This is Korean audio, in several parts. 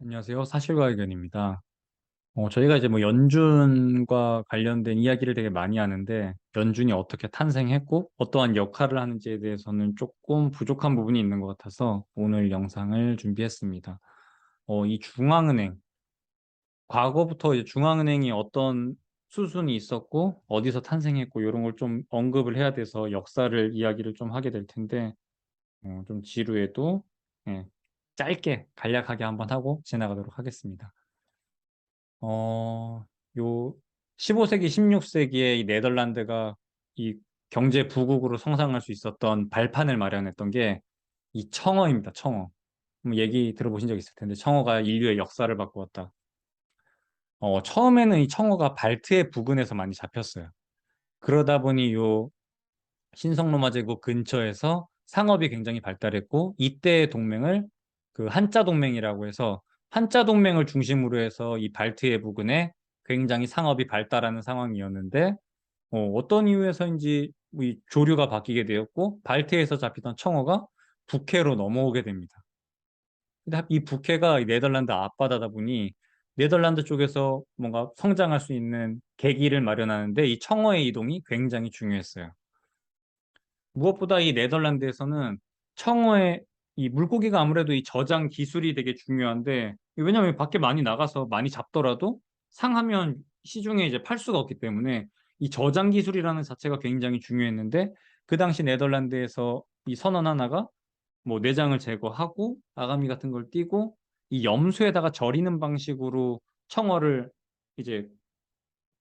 안녕하세요. 사실과 의견입니다. 저희가 이제 뭐 연준과 관련된 이야기를 되게 많이 하는데, 연준이 어떻게 탄생했고, 어떠한 역할을 하는지에 대해서는 조금 부족한 부분이 있는 것 같아서 오늘 영상을 준비했습니다. 이 중앙은행, 과거부터 이제 중앙은행이 어떤 수순이 있었고, 어디서 탄생했고, 이런 걸 좀 언급을 해야 돼서 역사를 이야기를 좀 하게 될 텐데, 좀 지루해도, 예, 짧게 간략하게 한번 하고 지나가도록 하겠습니다. 요 15세기, 16세기에 이 네덜란드가 이 경제 부국으로 성장할 수 있었던 발판을 마련했던 게 이 청어입니다. 청어. 얘기 들어보신 적 있을 텐데 청어가 인류의 역사를 바꾸었다. 처음에는 이 청어가 발트해 부근에서 많이 잡혔어요. 그러다 보니 요 신성로마 제국 근처에서 상업이 굉장히 발달했고 이때의 동맹을 그 한자 동맹이라고 해서 한자 동맹을 중심으로 해서 이 발트해 부근에 굉장히 상업이 발달하는 상황이었는데 떤 이유에서인지 이 조류가 바뀌게 되었고 발트해에서 잡히던 청어가 북해로 넘어오게 됩니다. 근데 이 북해가 이 네덜란드 앞바다다 보니 네덜란드 쪽에서 뭔가 성장할 수 있는 계기를 마련하는데 이 청어의 이동이 굉장히 중요했어요. 무엇보다 이 네덜란드에서는 청어의 이 물고기가 아무래도 이 저장 기술이 되게 중요한데 왜냐하면 밖에 많이 나가서 많이 잡더라도 상하면 시중에 이제 팔 수가 없기 때문에 이 저장 기술이라는 자체가 굉장히 중요했는데 그 당시 네덜란드에서 이 선원 하나가 뭐 내장을 제거하고 아가미 같은 걸 띄고 이 염소에다가 절이는 방식으로 청어를 이제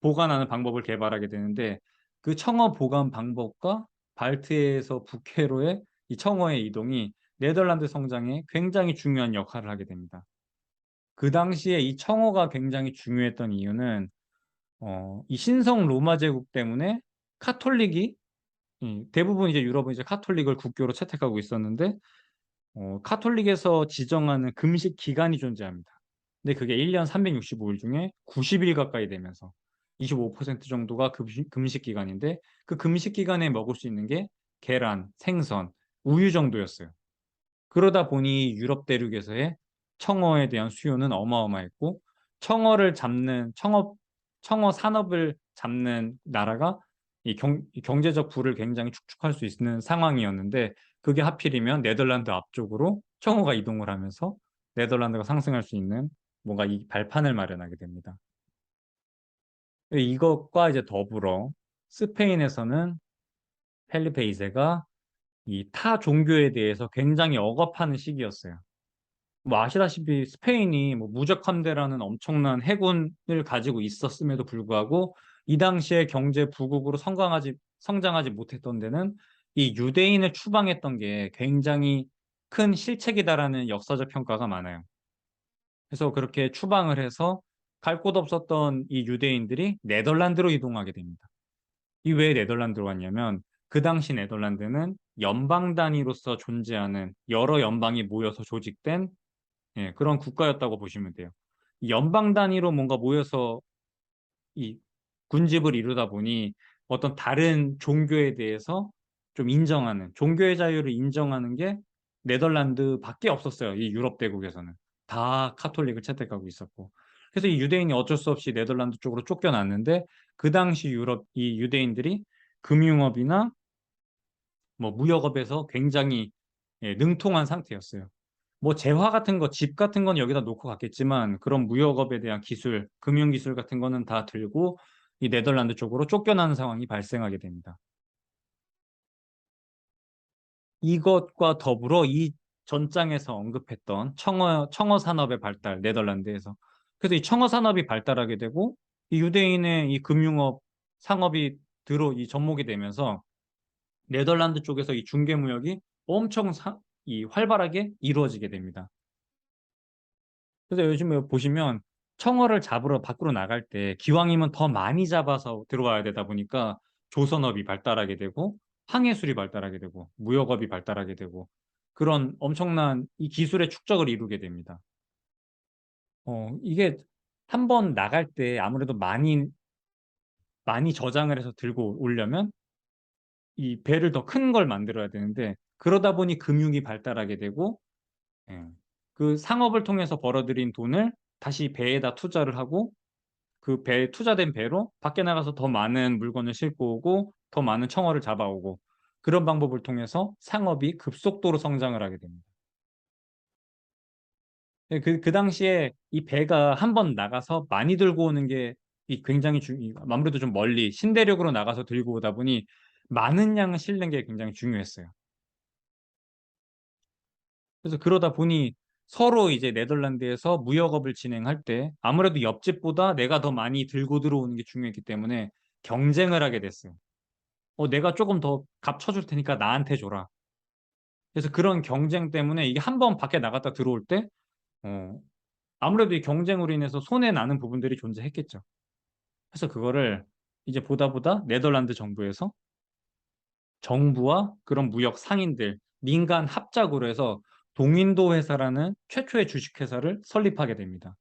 보관하는 방법을 개발하게 되는데 그 청어 보관 방법과 발트해에서 북해로의 이 청어의 이동이 네덜란드 성장에 굉장히 중요한 역할을 하게 됩니다. 그 당시에 이 청어가 굉장히 중요했던 이유는 이 신성 로마 제국 때문에 카톨릭이 대부분 이제 유럽은 이제 카톨릭을 국교로 채택하고 있었는데 카톨릭에서 지정하는 금식 기간이 존재합니다. 근데 그게 1년 365일 중에 90일 가까이 되면서 25% 정도가 금식 기간인데 그 금식 기간에 먹을 수 있는 게 계란, 생선, 우유 정도였어요. 그러다 보니 유럽 대륙에서의 청어에 대한 수요는 어마어마했고 청어 산업을 잡는 나라가 이 경제적 부를 굉장히 축축할 수 있는 상황이었는데 그게 하필이면 네덜란드 앞쪽으로 청어가 이동을 하면서 네덜란드가 상승할 수 있는 뭔가 이 발판을 마련하게 됩니다. 이것과 이제 더불어 스페인에서는 펠리페 2세가 이 타 종교에 대해서 굉장히 억압하는 시기였어요. 뭐 아시다시피 스페인이 뭐 무적 함대라는 엄청난 해군을 가지고 있었음에도 불구하고 이 당시에 경제 부국으로 성장하지 못했던 데는 이 유대인을 추방했던 게 굉장히 큰 실책이다라는 역사적 평가가 많아요. 그래서 그렇게 추방을 해서 갈 곳 없었던 이 유대인들이 네덜란드로 이동하게 됩니다. 이 왜 네덜란드로 왔냐면 그 당시 네덜란드는 연방 단위로서 존재하는 여러 연방이 모여서 조직된 그런 국가였다고 보시면 돼요. 이 연방 단위로 뭔가 모여서 이 군집을 이루다 보니 어떤 다른 종교에 대해서 좀 인정하는, 종교의 자유를 인정하는 게 네덜란드밖에 없었어요. 이 유럽 대국에서는. 다 카톨릭을 채택하고 있었고. 그래서 이 유대인이 어쩔 수 없이 네덜란드 쪽으로 쫓겨났는데 그 당시 유럽, 이 유대인들이 금융업이나 뭐 무역업에서 굉장히 능통한 상태였어요. 뭐 재화 같은 거, 집 같은 건 여기다 놓고 갔겠지만 그런 무역업에 대한 기술, 금융기술 같은 거는 다 들고 이 네덜란드 쪽으로 쫓겨나는 상황이 발생하게 됩니다. 이것과 더불어 이 전장에서 언급했던 청어 산업의 발달, 네덜란드에서. 그래서 이 청어 산업이 발달하게 되고 이 유대인의 이 금융업, 상업이 이 접목이 되면서 네덜란드 쪽에서 이 중개무역이 엄청 이 활발하게 이루어지게 됩니다. 그래서 요즘에 보시면 청어를 잡으러 밖으로 나갈 때 기왕이면 더 많이 잡아서 들어와야 되다 보니까 조선업이 발달하게 되고 항해술이 발달하게 되고 무역업이 발달하게 되고 그런 엄청난 이 기술의 축적을 이루게 됩니다. 이게 한 번 나갈 때 아무래도 많이 저장을 해서 들고 오려면 이 배를 더 큰 걸 만들어야 되는데 그러다 보니 금융이 발달하게 되고 예. 그 상업을 통해서 벌어들인 돈을 다시 배에다 투자를 하고 그 배, 투자된 배로 밖에 나가서 더 많은 물건을 싣고 오고 더 많은 청어를 잡아오고 그런 방법을 통해서 상업이 급속도로 성장을 하게 됩니다. 그 당시에 이 배가 한 번 나가서 많이 들고 오는 게 이 굉장히 아무래도 좀 멀리 신대륙으로 나가서 들고 오다 보니 많은 양을 실는 게 굉장히 중요했어요. 그래서 그러다 보니 서로 이제 네덜란드에서 무역업을 진행할 때 아무래도 옆집보다 내가 더 많이 들고 들어오는 게 중요했기 때문에 경쟁을 하게 됐어요. 내가 조금 더 값 쳐줄 테니까 나한테 줘라. 그래서 그런 경쟁 때문에 이게 한 번 밖에 나갔다 들어올 때, 어, 아무래도 이 경쟁으로 인해서 손해 나는 부분들이 존재했겠죠. 그래서 그거를 이제 보다 보다 네덜란드 정부에서 정부와 그런 무역 상인들, 민간 합작으로 해서 동인도 회사라는 최초의 주식회사를 설립하게 됩니다.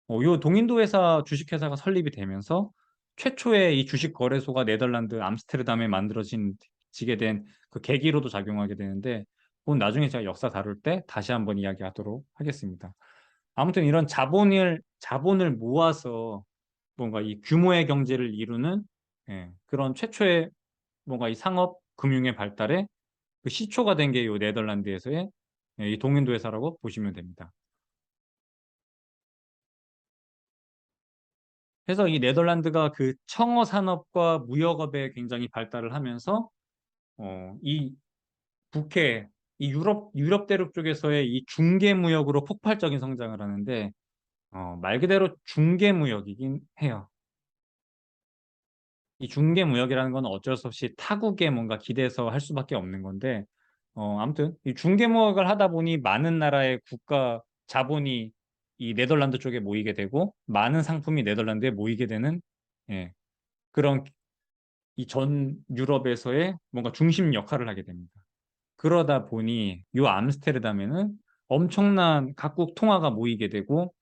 요 동인도 회사 주식회사가 설립이 되면서 최초의 이 주식 거래소가 네덜란드 암스테르담에 지게 된 그 계기로도 작용하게 되는데, 그건 나중에 제가 역사 다룰 때 다시 한번 이야기하도록 하겠습니다. 아무튼 이런 자본을 모아서 뭔가 이 규모의 경제를 이루는 그런 최초의 뭔가 이 상업 금융의 발달에 그 시초가 된 게 이 네덜란드에서의 이 동인도 회사라고 보시면 됩니다. 그래서 이 네덜란드가 그 청어 산업과 무역업에 굉장히 발달을 하면서 이 북해, 이 유럽 대륙 쪽에서의 이 중개 무역으로 폭발적인 성장을 하는데 말 그대로 중개 무역이긴 해요. 이 중개 무역이라는 건 어쩔 수 없이 타국에 뭔가 기대서 할 수밖에 없는 건데 아무튼 이 중개 무역을 하다 보니 많은 나라의 국가 자본이 이 네덜란드 쪽에 모이게 되고 많은 상품이 네덜란드에 모이게 되는 예, 그런 이 전 유럽에서의 뭔가 중심 역할을 하게 됩니다. 그러다 보니 요 암스테르담에는 엄청난 각국 통화가 모이게 되고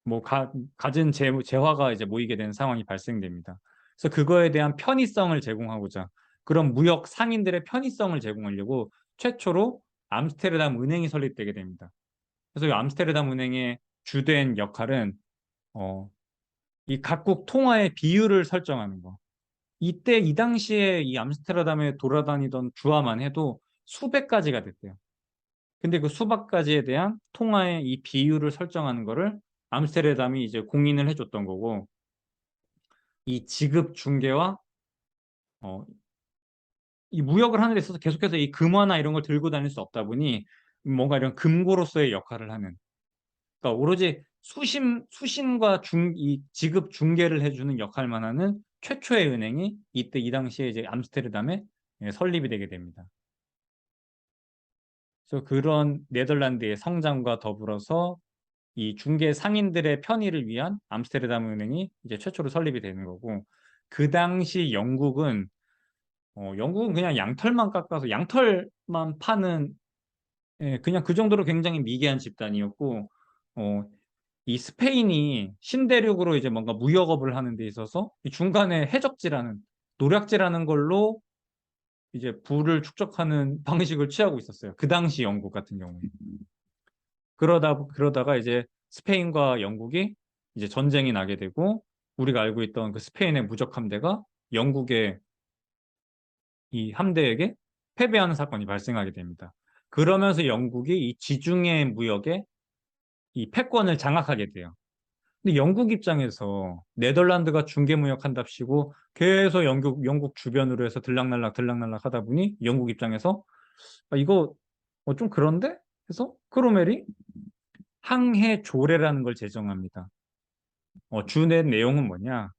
뭐 갖은 재화가 이제 모이게 되는 상황이 발생됩니다. 그래서 그거에 대한 편의성을 제공하고자 그런 무역 상인들의 편의성을 제공하려고 최초로 암스테르담 은행이 설립되게 됩니다. 그래서 이 암스테르담 은행의 주된 역할은 어, 이 각국 통화의 비율을 설정하는 거. 이때 이 당시에 이 암스테르담에 돌아다니던 주화만 해도 수백 가지가 됐대요. 근데 그 수백 가지에 대한 통화의 이 비율을 설정하는 거를 암스테르담이 이제 공인을 해줬던 거고, 이 지급 중개와 어, 이 무역을 하는 데 있어서 계속해서 이 금화나 이런 걸 들고 다닐 수 없다 보니 뭔가 이런 금고로서의 역할을 하는, 그러니까 오로지 수신과 이 지급 중개를 해주는 역할만 하는 최초의 은행이 이때 이 당시에 이제 암스테르담에 설립이 되게 됩니다. 그래서 그런 네덜란드의 성장과 더불어서 이 중개 상인들의 편의를 위한 암스테르담 은행이 이제 최초로 설립이 되는 거고, 그 당시 영국은 그냥 양털만 깎아서 양털만 파는 그냥 그 정도로 굉장히 미개한 집단이었고, 어, 이 스페인이 신대륙으로 이제 뭔가 무역업을 하는 데 있어서 이 중간에 해적지라는 노략질하는 걸로 이제 부를 축적하는 방식을 취하고 있었어요. 그 당시 영국 같은 경우에. 그러다가 이제 스페인과 영국이 이제 전쟁이 나게 되고 우리가 알고 있던 그 스페인의 무적 함대가 영국의 이 함대에게 패배하는 사건이 발생하게 됩니다. 그러면서 영국이 이 지중해 무역의 이 패권을 장악하게 돼요. 근데 영국 입장에서 네덜란드가 중개 무역한답시고 계속 영국 주변으로 해서 들락날락 하다 보니 영국 입장에서 이거 좀 그런데? 해서 크로멜이 항해 조례라는 걸 제정합니다. 주된 내용은 뭐냐?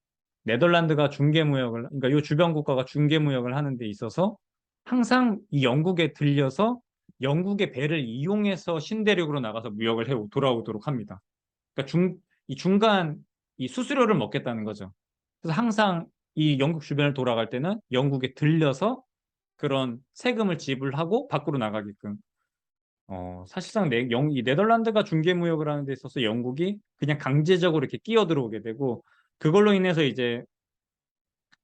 네덜란드가 중개무역을, 그러니까 이 주변 국가가 중개무역을 하는 데 있어서 항상 이 영국에 들려서 영국의 배를 이용해서 신대륙으로 나가서 무역을 해 돌아오도록 합니다. 그러니까 이 중간 이 수수료를 먹겠다는 거죠. 그래서 항상 이 영국 주변을 돌아갈 때는 영국에 들려서 그런 세금을 지불하고 밖으로 나가게끔 사실상 이 네덜란드가 중개무역을 하는 데 있어서 영국이 그냥 강제적으로 이렇게 끼어 들어오게 되고 그걸로 인해서 이제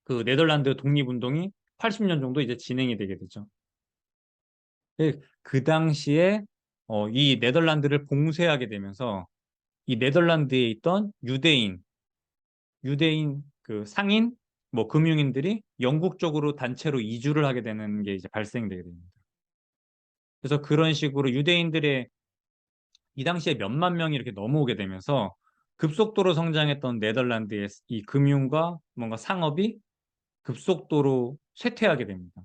그 네덜란드 독립운동이 80년 정도 이제 진행이 되게 되죠. 그 당시에 이 네덜란드를 봉쇄하게 되면서 이 네덜란드에 있던 유대인 그 상인, 뭐 금융인들이 영국 쪽으로 단체로 이주를 하게 되는 게 이제 발생되게 됩니다. 그래서 그런 식으로 유대인들의 이 당시에 몇만 명이 이렇게 넘어오게 되면서 급속도로 성장했던 네덜란드의 이 금융과 뭔가 상업이 급속도로 쇠퇴하게 됩니다.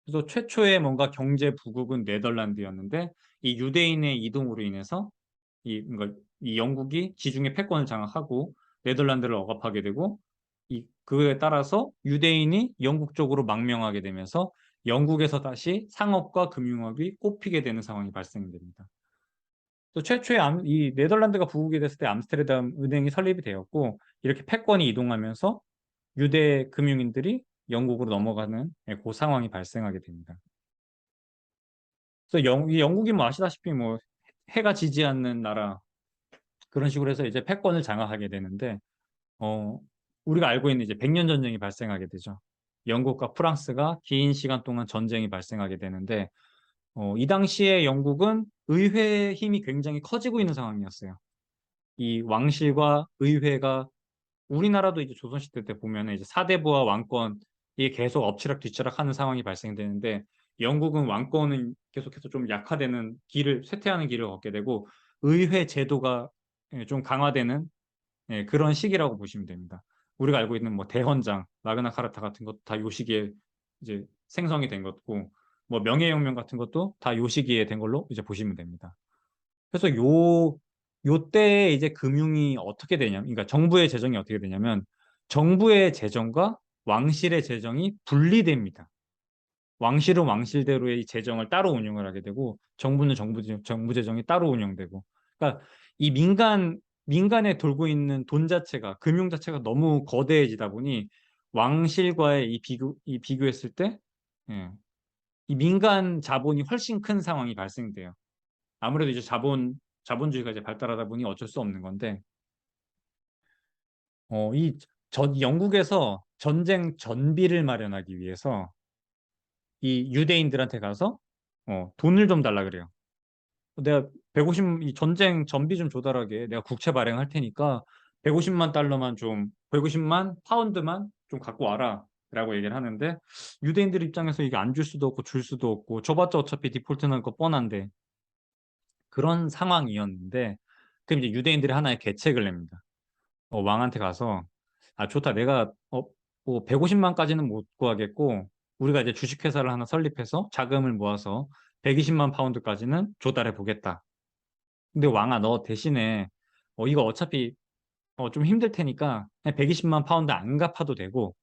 그래서 최초의 뭔가 경제 부국은 네덜란드였는데 이 유대인의 이동으로 인해서 이 영국이 지중해 패권을 장악하고 네덜란드를 억압하게 되고 그에 따라서 유대인이 영국 쪽으로 망명하게 되면서 영국에서 다시 상업과 금융업이 꼽히게 되는 상황이 발생됩니다. 또 최초의 이 네덜란드가 부국이 됐을 때 암스테르담 은행이 설립이 되었고 이렇게 패권이 이동하면서 유대 금융인들이 영국으로 넘어가는 그 상황이 발생하게 됩니다. 그래서 이 영국이 뭐 아시다시피 뭐 해가 지지 않는 나라 그런 식으로 해서 이제 패권을 장악하게 되는데 어, 우리가 알고 있는 이제 백년 전쟁이 발생하게 되죠. 영국과 프랑스가 긴 시간 동안 전쟁이 발생하게 되는데 이 당시에 영국은 의회의 힘이 굉장히 커지고 있는 상황이었어요. 이 왕실과 의회가 우리나라도 이제 조선시대 때 보면은 이제 사대부와 왕권이 계속 엎치락 뒤치락 하는 상황이 발생되는데 영국은 왕권은 계속해서 좀 약화되는 길을 쇠퇴하는 길을 걷게 되고 의회 제도가 좀 강화되는 그런 시기라고 보시면 됩니다. 우리가 알고 있는 뭐 대헌장, 마그나 카르타 같은 것도 다 요 시기에 이제 생성이 된 것고 뭐 명예혁명 같은 것도 다 요 시기에 된 걸로 이제 보시면 됩니다. 그래서 요때 이제 금융이 어떻게 되냐면, 그러니까 정부의 재정이 어떻게 되냐면, 정부의 재정과 왕실의 재정이 분리됩니다. 왕실은 왕실대로의 이 재정을 따로 운영을 하게 되고, 정부는 정부 재정이 따로 운영되고. 그러니까 이 민간에 돌고 있는 돈 자체가, 금융 자체가 너무 거대해지다 보니, 왕실과의 이 비교했을 때, 예, 이 민간 자본이 훨씬 큰 상황이 발생돼요. 아무래도 이제 자본주의가 이제 발달하다 보니 어쩔 수 없는 건데, 영국에서 전쟁 전비를 마련하기 위해서 이 유대인들한테 가서 돈을 좀 달라 그래요. 내가 150, 이 전쟁 전비 좀 조달하게 내가 국채 발행할 테니까 150만 달러만 좀, 150만 파운드만 좀 갖고 와라. 라고 얘기를 하는데, 유대인들 입장에서 이게 안 줄 수도 없고 줄 수도 없고, 줘봤자 어차피 디폴트 날 거 뻔한데, 그런 상황이었는데, 그럼 이제 유대인들이 하나의 계책을 냅니다. 왕한테 가서 좋다. 내가 뭐 150만까지는 못 구하겠고 우리가 이제 주식회사를 하나 설립해서 자금을 모아서 120만 파운드까지는 조달해 보겠다. 근데 왕아 너 대신에 이거 어차피 좀 힘들 테니까 그냥 120만 파운드 안 갚아도 되고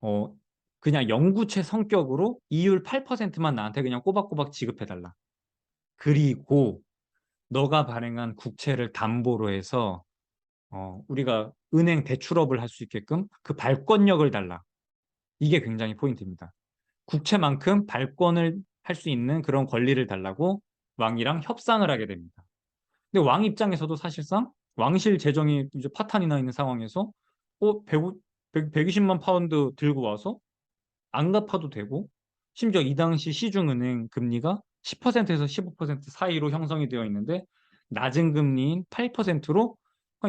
어 그냥 영구채 성격으로 이율 8%만 나한테 그냥 꼬박꼬박 지급해 달라. 그리고 너가 발행한 국채를 담보로 해서 우리가 은행 대출업을 할 수 있게끔 그 발권력을 달라. 이게 굉장히 포인트입니다. 국채만큼 발권을 할 수 있는 그런 권리를 달라고 왕이랑 협상을 하게 됩니다. 근데 왕 입장에서도 사실상 왕실 재정이 이제 파탄이 나 있는 상황에서 120만 파운드 들고 와서 안 갚아도 되고 심지어 이 당시 시중은행 금리가 10%에서 15% 사이로 형성이 되어 있는데 낮은 금리인 8%로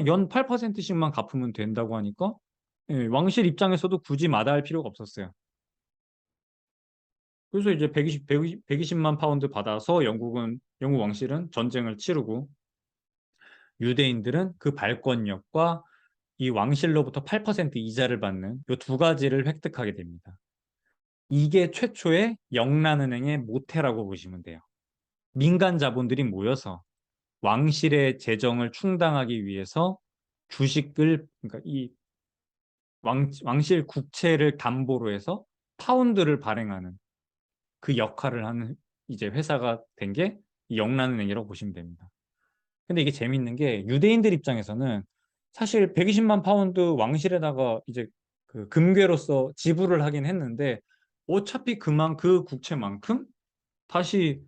연 8%씩만 갚으면 된다고 하니까 왕실 입장에서도 굳이 마다할 필요가 없었어요. 그래서 이제 120만 파운드 받아서 영국 왕실은 전쟁을 치르고 유대인들은 그 발권력과 이 왕실로부터 8% 이자를 받는 이 두 가지를 획득하게 됩니다. 이게 최초의 영란은행의 모태라고 보시면 돼요. 민간 자본들이 모여서 왕실의 재정을 충당하기 위해서 그러니까 이 왕실 국채를 담보로 해서 파운드를 발행하는 그 역할을 하는 이제 회사가 된 게 영란은행이라고 보시면 됩니다. 근데 이게 재밌는 게 유대인들 입장에서는 사실 120만 파운드 왕실에다가 이제 그 금괴로서 지불을 하긴 했는데 어차피 그 국채만큼 다시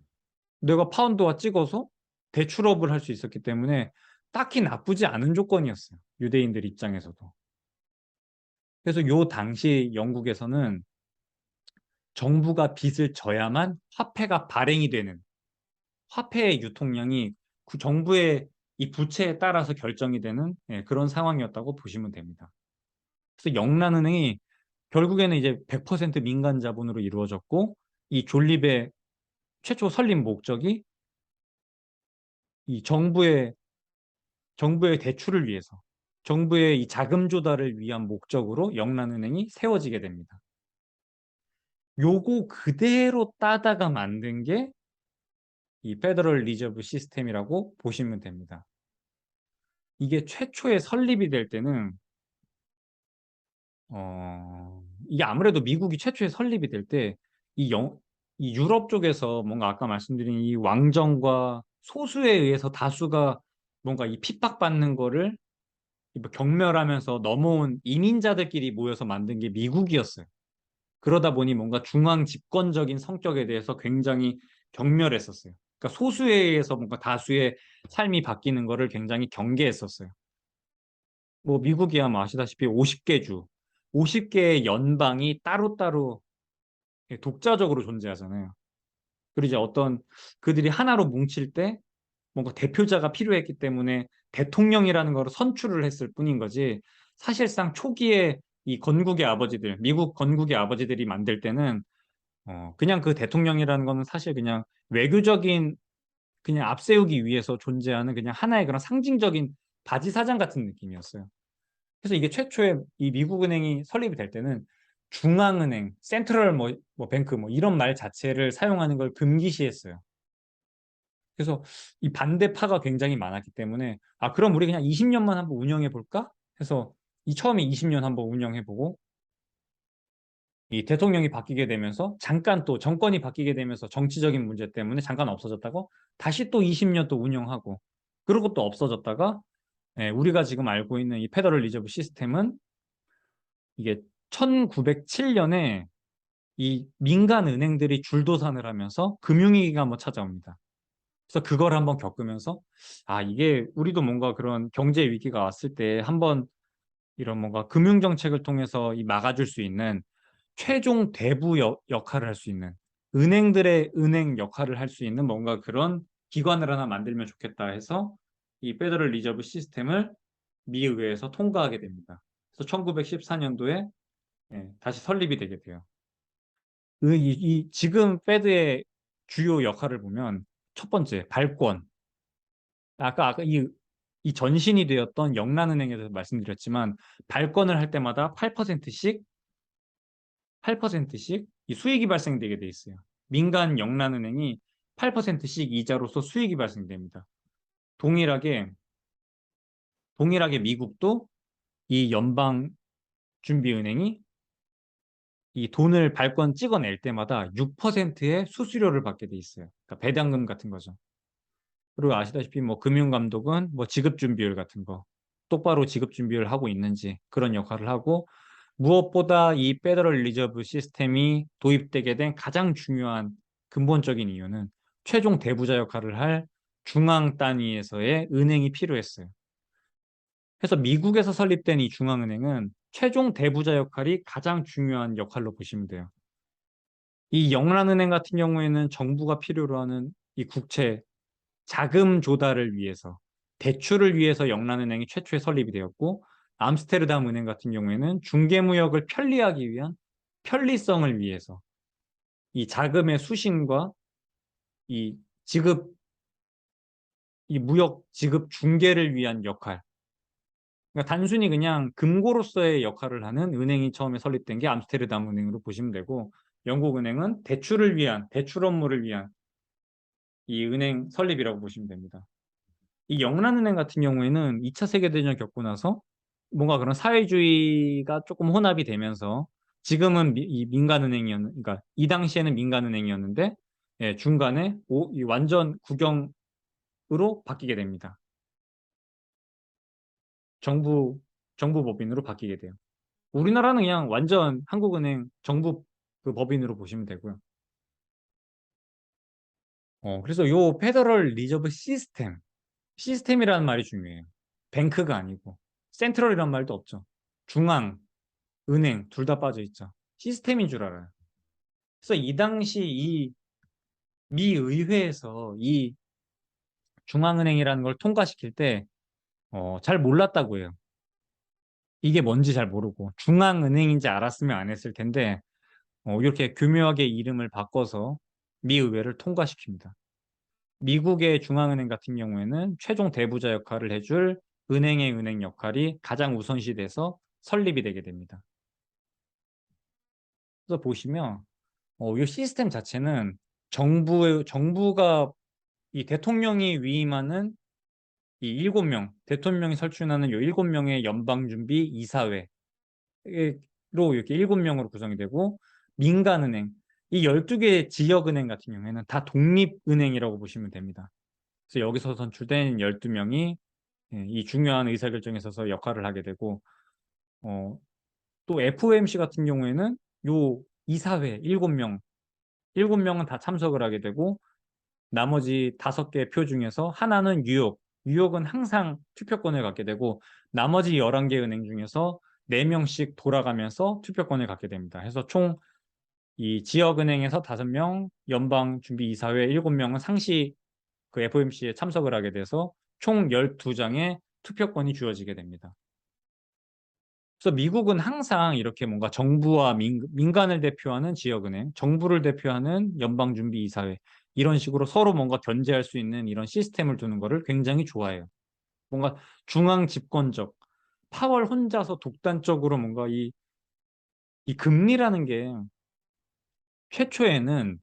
내가 파운드와 찍어서 대출업을 할 수 있었기 때문에 딱히 나쁘지 않은 조건이었어요. 유대인들 입장에서도. 그래서 요 당시 영국에서는 정부가 빚을 져야만 화폐가 발행이 되는 화폐의 유통량이 그 정부의 이 부채에 따라서 결정이 되는 그런 상황이었다고 보시면 됩니다. 그래서 영란은행이 결국에는 이제 100% 민간 자본으로 이루어졌고 이 존립의 최초 설립 목적이 이 정부의 대출을 위해서 정부의 이 자금 조달을 위한 목적으로 영란은행이 세워지게 됩니다. 요거 그대로 따다가 만든 게 이 페더럴 리저브 시스템이라고 보시면 됩니다. 이게 최초에 설립이 될 때는 이게 아무래도 미국이 최초에 설립이 될 때 이 유럽 쪽에서 뭔가 아까 말씀드린 이 왕정과 소수에 의해서 다수가 뭔가 이 핍박받는 거를 뭐 경멸하면서 넘어온 이민자들끼리 모여서 만든 게 미국이었어요. 그러다 보니 뭔가 중앙 집권적인 성격에 대해서 굉장히 경멸했었어요. 그러니까 소수에 의해서 뭔가 다수의 삶이 바뀌는 거를 굉장히 경계했었어요. 뭐 미국이야 뭐 아시다시피 50개 주, 50개의 연방이 따로따로 독자적으로 존재하잖아요. 그리고 이제 어떤 그들이 하나로 뭉칠 때 뭔가 대표자가 필요했기 때문에 대통령이라는 걸 선출을 했을 뿐인 거지. 사실상 초기에 이 건국의 아버지들, 미국 건국의 아버지들이 만들 때는 그냥 그 대통령이라는 거는 사실 그냥 외교적인 그냥 앞세우기 위해서 존재하는 그냥 하나의 그런 상징적인 바지사장 같은 느낌이었어요. 그래서 이게 최초에 이 미국은행이 설립이 될 때는 중앙은행, 센트럴 뭐 뱅크 뭐 이런 말 자체를 사용하는 걸 금기시했어요. 그래서 이 반대파가 굉장히 많았기 때문에 그럼 우리 그냥 20년만 한번 운영해 볼까? 해서 이 처음에 20년 한번 운영해 보고 이 대통령이 바뀌게 되면서 잠깐 또 정권이 바뀌게 되면서 정치적인 문제 때문에 잠깐 없어졌다고 다시 또 20년 또 운영하고 그리고 또 없어졌다가 우리가 지금 알고 있는 이 페더럴 리저브 시스템은 이게 1907년에 이 민간 은행들이 줄도산을 하면서 금융위기가 한번 찾아옵니다. 그래서 그걸 한번 겪으면서 이게 우리도 뭔가 그런 경제 위기가 왔을 때 한번 이런 뭔가 금융 정책을 통해서 이 막아줄 수 있는 최종 대부 역할을 할 수 있는 은행들의 은행 역할을 할 수 있는 뭔가 그런 기관을 하나 만들면 좋겠다 해서 이 페더럴 리저브 시스템을 미 의회에서 통과하게 됩니다. 그래서 1914년도에 다시 설립이 되게 돼요. 지금 페드의 주요 역할을 보면 첫 번째 발권. 아까 이 전신이 되었던 영란은행에 대해서 말씀드렸지만 발권을 할 때마다 8%씩 이 수익이 발생되게 돼 있어요. 민간 영란은행이 8%씩 이자로서 수익이 발생됩니다. 동일하게 미국도 이 연방준비은행이 이 돈을 발권 찍어낼 때마다 6%의 수수료를 받게 돼 있어요. 그러니까 배당금 같은 거죠. 그리고 아시다시피 뭐 금융감독은 뭐 지급준비율 같은 거 똑바로 지급준비를 하고 있는지 그런 역할을 하고 무엇보다 이 페더럴 리저브 시스템이 도입되게 된 가장 중요한 근본적인 이유는 최종 대부자 역할을 할 중앙 단위에서의 은행이 필요했어요. 그래서 미국에서 설립된 이 중앙은행은 최종 대부자 역할이 가장 중요한 역할로 보시면 돼요. 이 영란은행 같은 경우에는 정부가 필요로 하는 이 국채 자금 조달을 위해서 대출을 위해서 영란은행이 최초에 설립이 되었고 암스테르담 은행 같은 경우에는 중개무역을 편리하기 위한 편리성을 위해서 이 자금의 수신과 이 지급 이 무역 지급 중개를 위한 역할 그러니까 단순히 그냥 금고로서의 역할을 하는 은행이 처음에 설립된 게 암스테르담 은행으로 보시면 되고 영국 은행은 대출을 위한 대출 업무를 위한 이 은행 설립이라고 보시면 됩니다. 이 영란은행 같은 경우에는 2차 세계대전 겪고 나서 뭔가 그런 사회주의가 조금 혼합이 되면서 지금은 이 민간은행이었는, 그러니까 이 당시에는 민간은행이었는데 중간에 이 완전 국영으로 바뀌게 됩니다. 정부 정부 법인으로 바뀌게 돼요. 우리나라는 그냥 완전 한국은행 정부 그 법인으로 보시면 되고요. 그래서 요 페더럴 리저브 시스템이라는 말이 중요해요. 뱅크가 아니고 센트럴이란 말도 없죠. 중앙, 은행 둘 다 빠져 있죠. 시스템인 줄 알아요. 그래서 이 당시 이 미 의회에서 이 중앙은행이라는 걸 통과시킬 때 잘 몰랐다고 해요. 이게 뭔지 잘 모르고 중앙은행인지 알았으면 안 했을 텐데 이렇게 교묘하게 이름을 바꿔서 미 의회를 통과시킵니다. 미국의 중앙은행 같은 경우에는 최종 대부자 역할을 해줄 은행의 은행 역할이 가장 우선시돼서 설립이 되게 됩니다. 그래서 보시면 이 시스템 자체는 정부가 이 대통령이 위임하는 이 7명, 대통령이 설출하는 이 7명의 연방준비 이사회로 이렇게 7명으로 구성이 되고 민간은행, 이 12개의 지역은행 같은 경우에는 다 독립은행이라고 보시면 됩니다. 그래서 여기서 선출된 12명이 이 중요한 의사결정에 있어서 역할을 하게 되고 어, 또 FOMC 같은 경우에는 요 이사회 7명은 다 참석을 하게 되고 나머지 5개 표 중에서 하나는 뉴욕은 항상 투표권을 갖게 되고 나머지 11개 은행 중에서 4명씩 돌아가면서 투표권을 갖게 됩니다. 해서 총 이 지역은행에서 5명, 연방준비이사회 7명은 상시 그 FOMC에 참석을 하게 돼서 총 12장의 투표권이 주어지게 됩니다. 그래서 미국은 항상 이렇게 뭔가 정부와 민간을 대표하는 지역은행, 정부를 대표하는 연방준비이사회 이런 식으로 서로 뭔가 견제할 수 있는 이런 시스템을 두는 거를 굉장히 좋아해요. 뭔가 중앙 집권적, 파월 혼자서 독단적으로 뭔가 이 금리라는 게 최초에는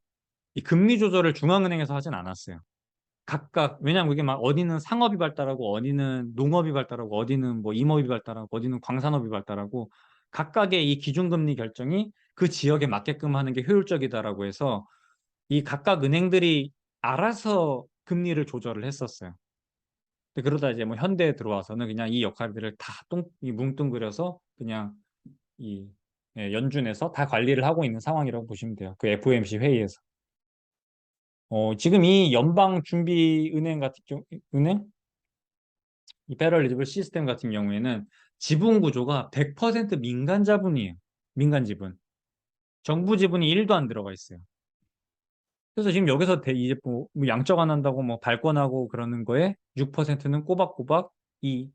이 금리 조절을 중앙은행에서 하진 않았어요. 각각 왜냐하면 이게 막 어디는 상업이 발달하고 어디는 농업이 발달하고 어디는 뭐 임업이 발달하고 어디는 광산업이 발달하고 각각의 이 기준금리 결정이 그 지역에 맞게끔 하는 게 효율적이다라고 해서 이 각각 은행들이 알아서 금리를 조절을 했었어요. 근데 그러다 이제 뭐 현대에 들어와서는 그냥 이 역할들을 다 뭉뚱그려서 그냥 이 연준에서 다 관리를 하고 있는 상황이라고 보시면 돼요. 그 FOMC 회의에서. 지금 이 연방준비은행 같은 경우, 은행? 이 페럴 리저브 시스템 같은 경우에는 지분 구조가 100% 민간 자본이에요. 민간 지분. 정부 지분이 1도 안 들어가 있어요. 그래서 지금 여기서 이제 뭐 양적 안 한다고 뭐 발권하고 그러는 거에 6%는 꼬박꼬박 이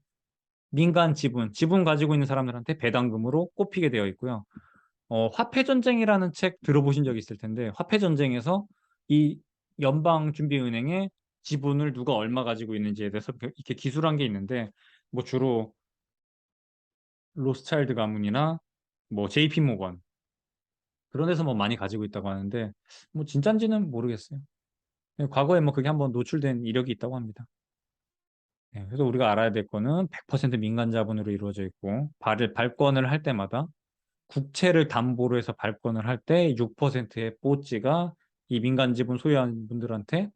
민간 지분 가지고 있는 사람들한테 배당금으로 꼽히게 되어 있고요. 화폐전쟁이라는 책 들어보신 적 있을 텐데, 화폐전쟁에서 이 연방준비은행의 지분을 누가 얼마 가지고 있는지에 대해서 이렇게 기술한 게 있는데, 뭐 주로 로스차일드 가문이나 뭐 JP 모건 그런 데서 뭐 많이 가지고 있다고 하는데, 뭐 진짠지는 모르겠어요. 과거에 뭐 그게 한번 노출된 이력이 있다고 합니다. 그래서 우리가 알아야 될 거는 100% 민간 자본으로 이루어져 있고, 발권을 할 때마다 국채를 담보로 해서 발권을 할 때 6%의 뽀찌가 이 민간 지분 소유한 분들한테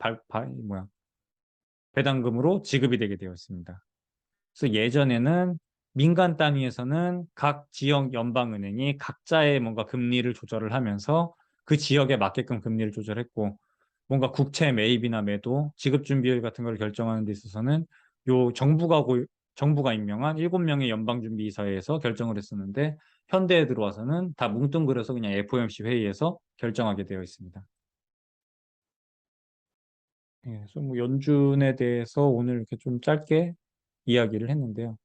배당금으로 지급이 되게 되어 있습니다. 그래서 예전에는 민간 단위에서는 각 지역 연방은행이 각자의 뭔가 금리를 조절을 하면서 그 지역에 맞게끔 금리를 조절했고 뭔가 국채 매입이나 매도, 지급 준비율 같은 걸 결정하는 데 있어서는 요 정부가 임명한 7명의 연방준비이사회에서 결정을 했었는데 현대에 들어와서는 다 뭉뚱그려서 그냥 FOMC 회의에서 결정하게 되어 있습니다. 그래서 뭐 연준에 대해서 오늘 이렇게 좀 짧게 이야기를 했는데요.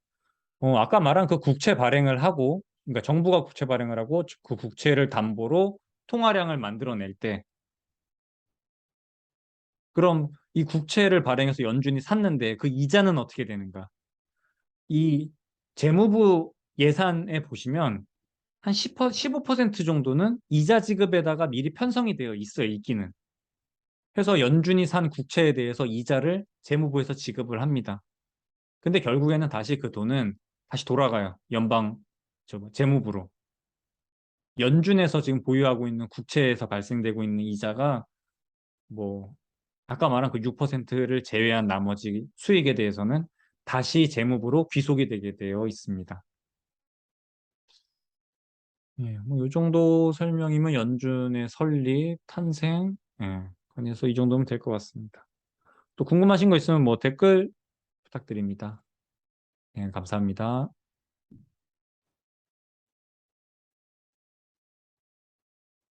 아까 말한 그 국채 발행을 하고, 그러니까 정부가 국채 발행을 하고 그 국채를 담보로 통화량을 만들어낼 때, 그럼 이 국채를 발행해서 연준이 샀는데 그 이자는 어떻게 되는가? 이 재무부 예산에 보시면 한 15% 정도는 이자 지급에다가 미리 편성이 되어 있어요, 있기는. 그래서 연준이 산 국채에 대해서 이자를 재무부에서 지급을 합니다. 근데 결국에는 다시 그 돈은 다시 돌아가요. 재무부로. 연준에서 지금 보유하고 있는 국채에서 발생되고 있는 이자가 뭐 아까 말한 그 6%를 제외한 나머지 수익에 대해서는 다시 재무부로 귀속이 되게 되어 있습니다. 예, 뭐이 정도 설명이면 연준의 설립, 탄생, 그래서 이 정도면 될 것 같습니다. 또 궁금하신 거 있으면 뭐 댓글 부탁드립니다. 예, 감사합니다.